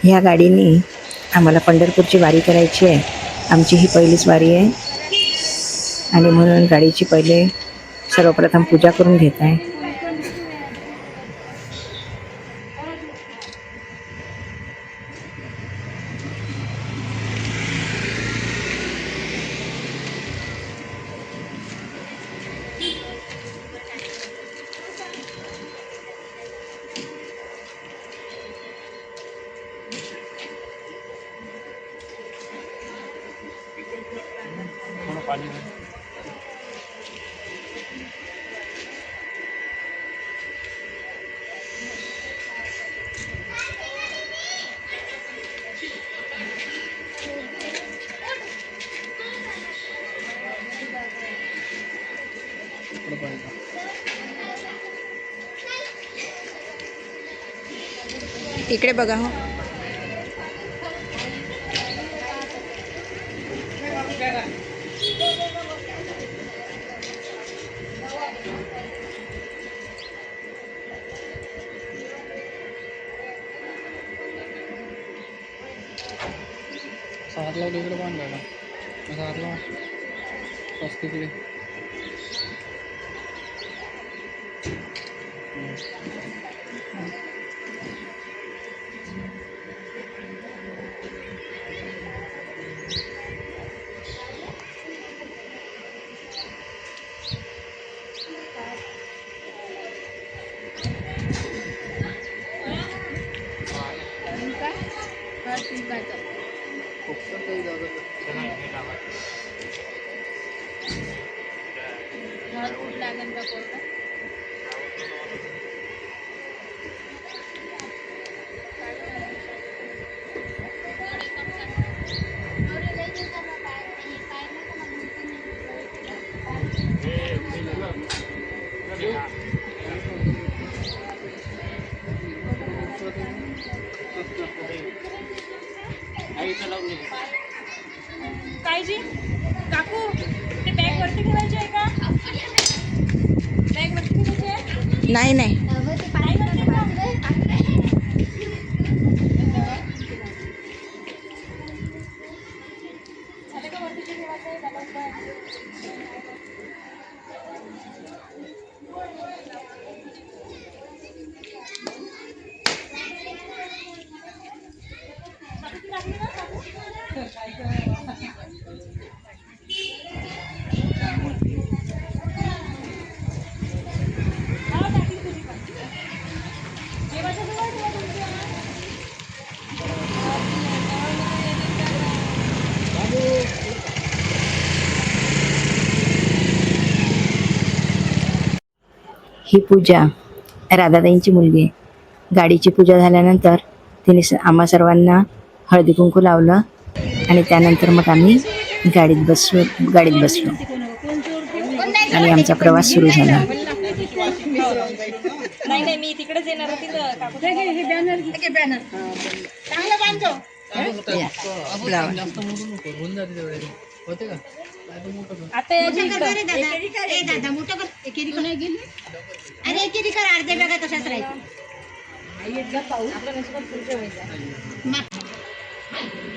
ह्या गाडीने आम्हाला पंढरपूरची वारी करायची आहे. आमची ही पहिलीच वारी आहे आणि म्हणून गाडीची पहिले सर्वप्रथम पूजा करून घेत आहे. इकडे बघा हो. सारला इकडे बांधला सारला स्वस्त इकडे काय जी काकू ते बॅग वरती ठेवायची आहे का? बॅग वरती ठेवायची आहे? नाही नाही नाही वरती का? झालं का वरती ठेवायचं आहे त्याला उपाय? ही पूजा राधाताईंची मुलगी आहे. गाडीची पूजा झाल्यानंतर तिने आम्हा सर्वांना हळदी कुंकू लावलं आणि त्यानंतर मग आम्ही गाडीत बसलो आणि आमचा प्रवास सुरू झाला. नाही नाही मी तिकडेच येणार होती ना काकू. हे बॅनर चांगलं बांधतो. होते का आता याची इकडं.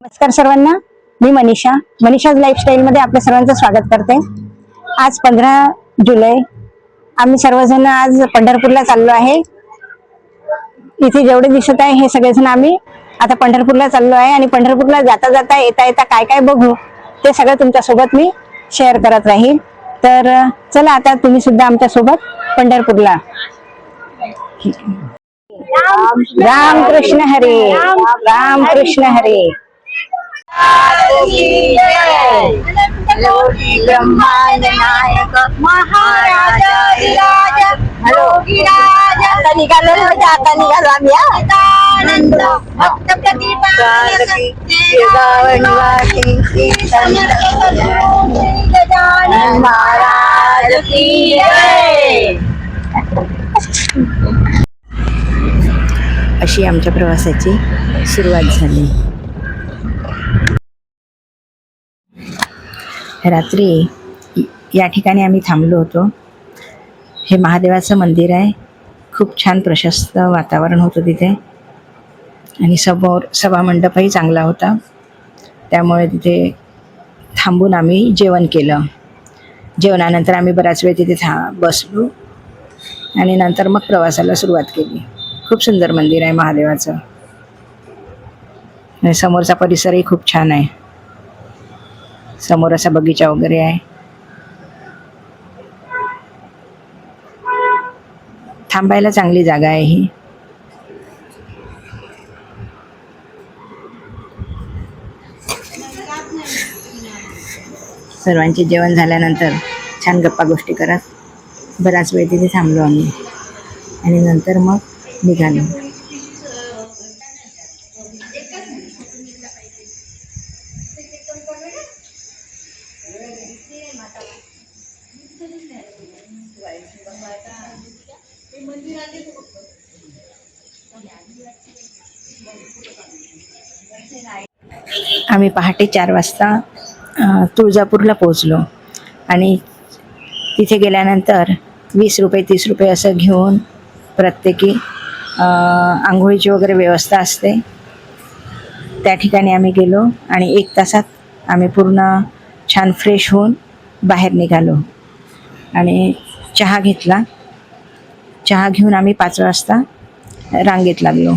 नमस्कार सर्वांना, मी मनीषाज लाईफस्टाईल मध्ये आपल्या सर्वांचं स्वागत करते. आज 15 जुलै आम्ही सर्वजण आज पंढरपूरला चाललो आहे. इथे जेवढे दिसत आहे हे सगळेजण आम्ही आता पंढरपूरला चाललो आहे आणि पंढरपूरला जाता जाता येता येता काय काय बघू ते सगळं तुमच्या सोबत मी शेअर करत राहील. तर चला आता तुम्ही सुद्धा आमच्या सोबत पंढरपूरला. राम कृष्ण हरे, राम कृष्ण हरे. ब्रह्मांड नायक महाराजा आता निघालो आम्ही. आनंद भक्त प्रतिपादक महाराज की जय. अशी आमच्या प्रवासाची सुरुवात झाली. रात्री या ठिकाणी आम्ही थांबलो होतो. हे महादेवाचं मंदिर आहे. खूप छान प्रशस्त वातावरण होतं तिथे आणि समोर सभामंडपही चांगला होता. त्यामुळे तिथे थांबून आम्ही जेवण केलं. जेवणानंतर आम्ही बराच वेळ तिथे बसलो आणि नंतर मग प्रवासाला सुरुवात केली. खूप सुंदर मंदिर आहे महादेवाचं आणि समोरचा परिसरही खूप छान आहे. समोर असा बगीचा वगैरे आहे. थांबायला चांगली जागा आहे ही. सर्वांचे जेवण झाल्यानंतर छान गप्पा गोष्टी करत बराच वेळ तिथे थांबलो आम्ही आणि नंतर मग निघालो. आम्ही पहाटे 4 वाजता तुळजापूरला पोहोचलो आणि तिथे गेल्यानंतर 20 रुपये 30 रुपये असं घेऊन प्रत्येकी आंघोळीची वगैरे व्यवस्था असते. त्या ठिकाणी आम्ही गेलो आणि 1 तासात आम्ही पूर्ण छान फ्रेश होऊन बाहेर निघालो आणि चहा घेतला. चहा घेऊन आम्ही 5 वाजता रांगेत लागलो.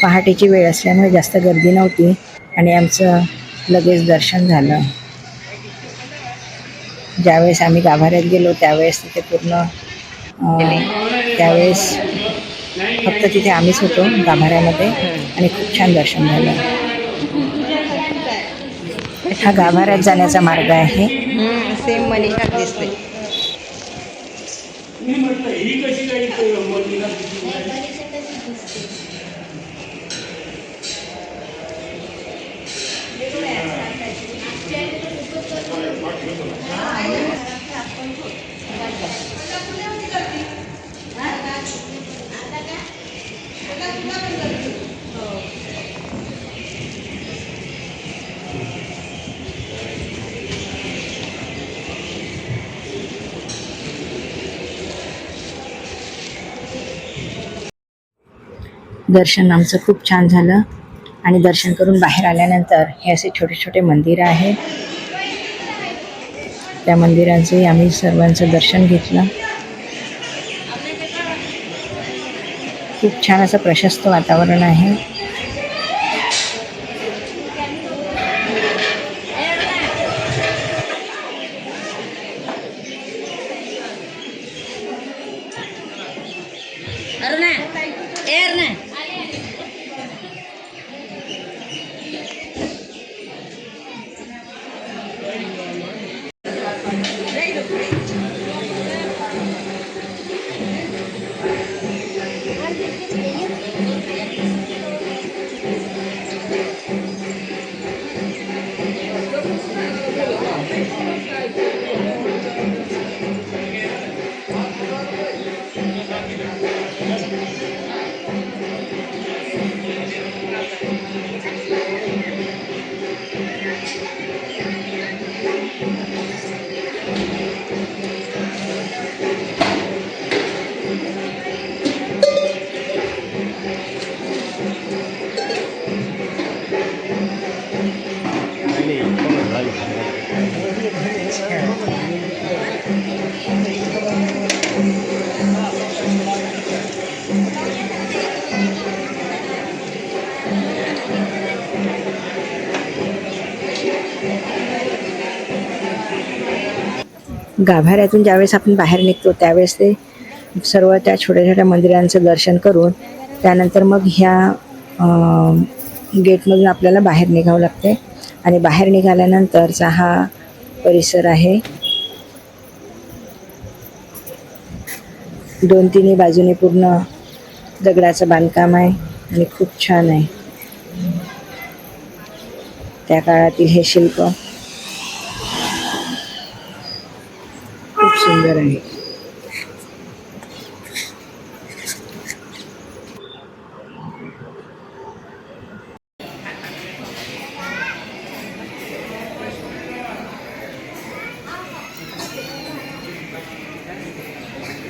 पहाटेची वेळ असल्यामुळे जास्त गर्दी नव्हती आणि आमचं लगेच दर्शन झालं. ज्यावेळेस आम्ही गाभाऱ्यात गेलो त्यावेळेस तिथे पूर्ण त्यावेळेस फक्त तिथे आम्हीच होतो गाभाऱ्यामध्ये आणि खूप छान दर्शन झालं. हा गाभाऱ्यात जाण्याचा मार्ग आहे. सेम मनीषा दिसते. दर्शन आमचं खूप छान झालं आणि दर्शन करून बाहेर आल्यानंतर हे असे छोटे छोटे मंदिर आहेत. त्या मंदिरांचंही आम्ही सर्वांचं दर्शन घेतलं. खूप छान असं प्रशस्त वातावरण आहे. गाभाऱ्यातून ज्यावेळेस आपण बाहेर निघतो त्यावेळेस ते सर्व त्या छोट्या छोट्या मंदिरांचं दर्शन करून त्यानंतर मग ह्या गेटमधून आपल्याला बाहेर निघावं लागते आणि बाहेर निघाल्यानंतरचा हा परिसर आहे. दोन तिन्ही बाजूने पूर्ण दगडाचं बांधकाम आहे आणि खूप छान आहे. त्या काळातील हे शिल्प खूप सुंदर आहे.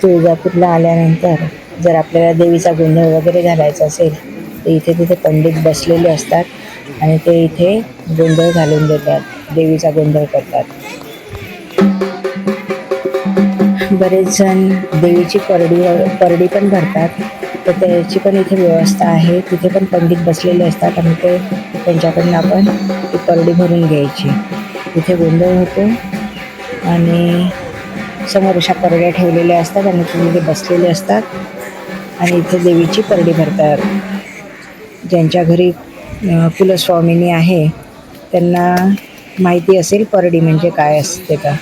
तुळजापूरला आल्यानंतर जर आपल्याला देवीचा गोंधळ वगैरे घालायचा असेल तर इथे तिथे पंडित बसलेले असतात आणि ते इथे गोंधळ घालून देतात, देवीचा गोंधळ करतात. बरेच जण देवीची परडी पण भरतात, तर त्याची पण इथे व्यवस्था आहे. तिथे पण पंडित बसलेले असतात आणि ते त्यांच्याकडून आपण ती परडी भरून घ्यायची. इथे गोंधळ होतो आणि समोर अशा परड्या ठेवलेल्या असतात आणि तिथे बसलेले असतात आणि इथे देवीची परडी भरतात. ज्यांच्या घरी कुलस्वामिनी आहे त्यांना माहिती असेल परडी म्हणजे काय असते का.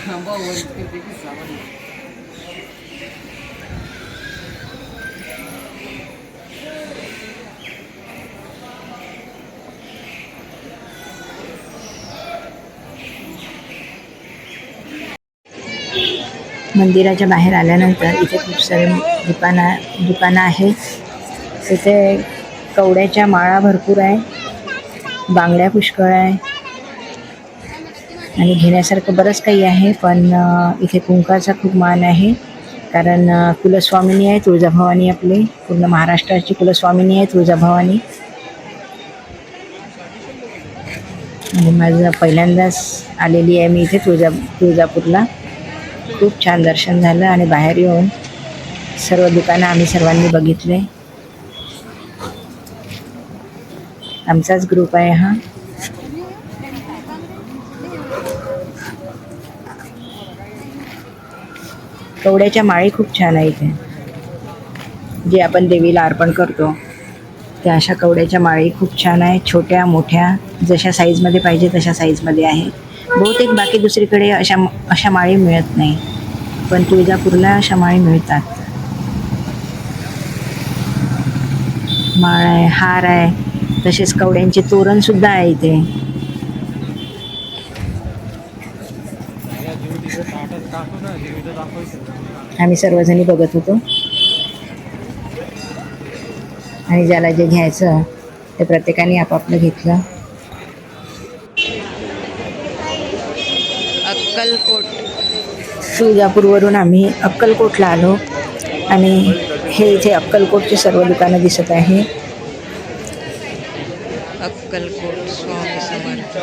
मंदिराच्या बाहेर आल्यानंतर इथे खूप सारे दुकानं आहेत. इथे कवड्याच्या माळा भरपूर आहे, बांगड्या पुष्कळ आहे आणि घेण्यासारखं बरंच काही आहे. पण इथे कुंकाचा खूप मान आहे कारण कुलस्वामिनी आहे तुळजाभवानी. आपली पूर्ण महाराष्ट्राची कुलस्वामिनी आहे तुळजाभवानी. आणि माझं पहिल्यांदाच आलेली आहे मी इथे तुळजापूरला. खूप छान दर्शन झालं आणि बाहेर येऊन सर्व दुकानं आम्ही सर्वांनी बघितले. आमचाच ग्रुप आहे हा. कवड्याच्या माळी खूप छान आहे इथे, जे आपण देवीला अर्पण करतो त्या अशा कवड्याच्या माळी खूप छान आहे. छोट्या मोठ्या जशा साईजमध्ये पाहिजे तशा साईजमध्ये आहे. बहुतेक बाकी दुसरीकडे अशा माळी मिळत नाही, पण तुळजापूरला अशा माळी मिळतात. माळ आहे, हार आहे, तसेच कवड्यांचे तोरणसुद्धा आहे इथे. आम्ही सर्वजणी बघत होतो आणि ज्याला जे घ्यायचं ते प्रत्येकाने आपापलं घेतलं. अक्कलकोट. तुळजापूरवरून आम्ही अक्कलकोटला आलो आणि हे इथे अक्कलकोटचे सर्व दुकानं दिसत आहे. अक्कलकोट स्वामी समर्थ.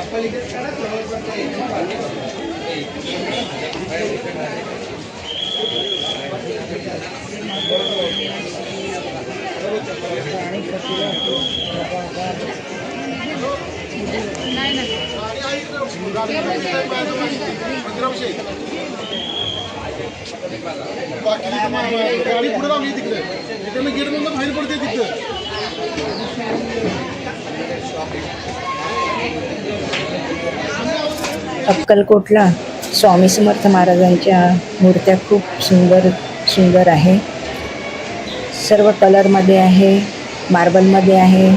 गाडी पुढे लावली तिकडे, तिकडे गेट मधून बाहेर पडते तिथं. अक्कलकोटला स्वामी समर्थ महाराजांच्या मूर्त्या खूप सुंदर आहे. सर्व कलरमध्ये आहे, मार्बलमध्ये आहे,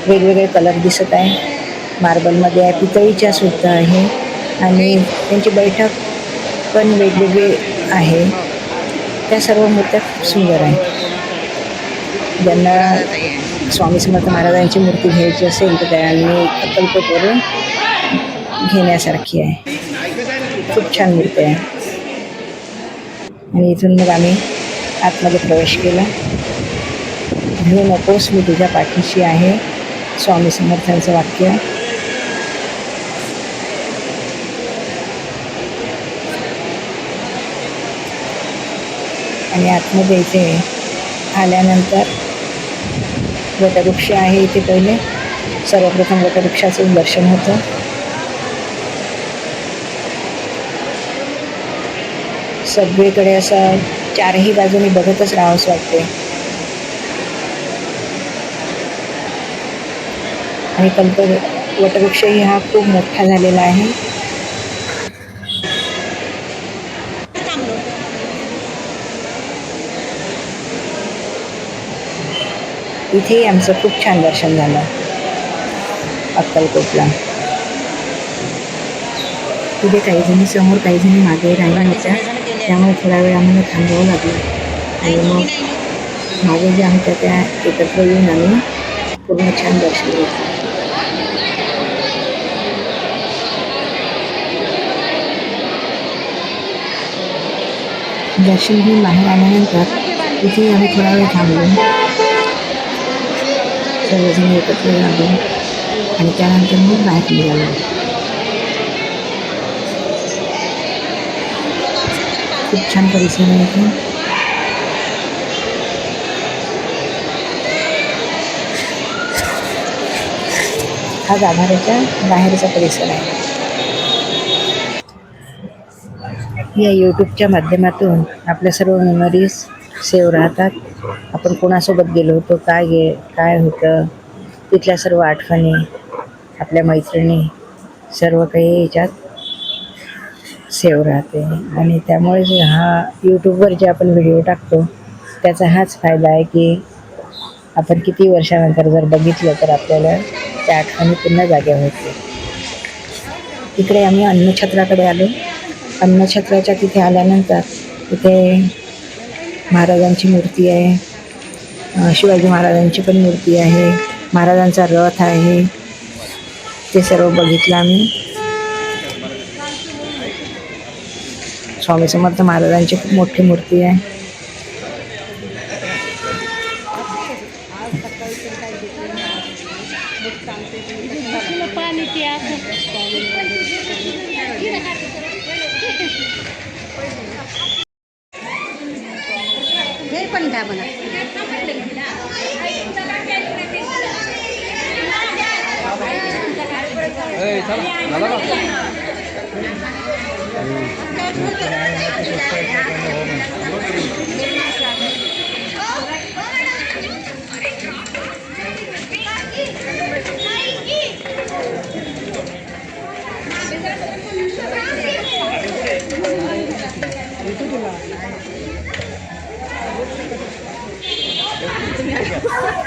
वेगवेगळे कलर दिसत आहे. मार्बलमध्ये आहे, पितळीच्या सुद्धा आहे आणि त्यांची बैठक पण वेगवेगळी आहे. त्या सर्व मूर्त्या खूप सुंदर आहेत. ज्यांना स्वामी समर्थ महाराजांची मूर्ती घ्यायची असेल तर त्यांनी अक्कलकोटवरून घेण्यासारखी आहे. खूप छान मूर्ती आहे. आणि इथून मग आम्ही आतमध्ये प्रवेश केला. भिऊ नकोस मी तुझ्या पाठीशी आहे, स्वामी समर्थांचं वाक्य. आणि आतमध्ये इथे आल्यानंतर वटवृक्ष आहे. इथे पहिले सर्वप्रथम वटवृक्षाचं दर्शन होतं. सगळीकडे असं चारही बाजूनी बघतच राहावंसं वाटते. आणि वटवृक्षही हा खूप मोठा झालेला आहे. इथेही आमचं खूप छान दर्शन झालं अक्कलकोटला. तिथे काही जणी समोर काही जणी मागे राहिल्या होत्या, त्यामुळे थोडा वेळ आम्हाला थांबावं लागलं. आणि मग मागे ज्या होत्या त्या एकत्र येऊन आम्ही पूर्ण छान दर्शन घेतलं. दर्शन घेऊन बाहेर आल्यानंतर तिथे आम्ही थोडा वेळ थांबलो, सर्वजण एकत्र झालो आणि त्यानंतर मग बाहेर निघालो. खूप छान परिसर आहे इथे. हा गाभाऱ्याच्या बाहेरचा परिसर आहे. या यूट्यूबच्या माध्यमातून आपल्या सर्व मेमरीज सेव्ह राहतात. आपण कोणासोबत गेलो होतो, काय होतं, तिथल्या सर्व आठवणी, आपल्या मैत्रिणी, सर्व काही याच्यात सेव्ह राहते. आणि त्यामुळे जे हा यूट्यूबवर जे आपण व्हिडिओ टाकतो त्याचा हाच फायदा आहे की आपण किती वर्षानंतर जर बघितलं तर आपल्याला त्या आठवणी पुन्हा जाग्या होते. इकडे आम्ही अन्नछत्राकडे आलो. अन्नछत्राच्या तिथे आल्यानंतर तिथे महाराजांची मूर्ती आहे, शिवाजी महाराजांची पण मूर्ती आहे, महाराजांचा रथ आहे, ते सर्व बघितलं आम्ही. स्वामी समर्थ महाराजांची खूप मोठी मूर्ती आहे.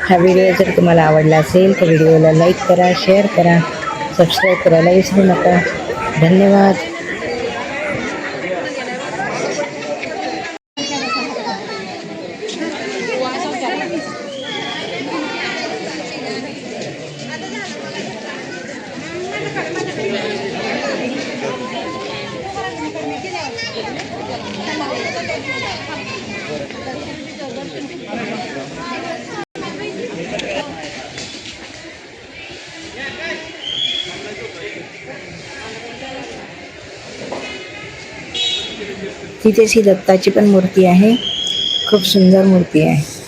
हा व्हिडिओ जर तुम्हाला आवडला असेल तर व्हिडिओला लाईक करा, शेअर करा, सबस्क्राईब करायला विसरू नका. धन्यवाद. तिथेच ही दत्ताची पण मूर्ती आहे. खूप सुंदर मूर्ती आहे.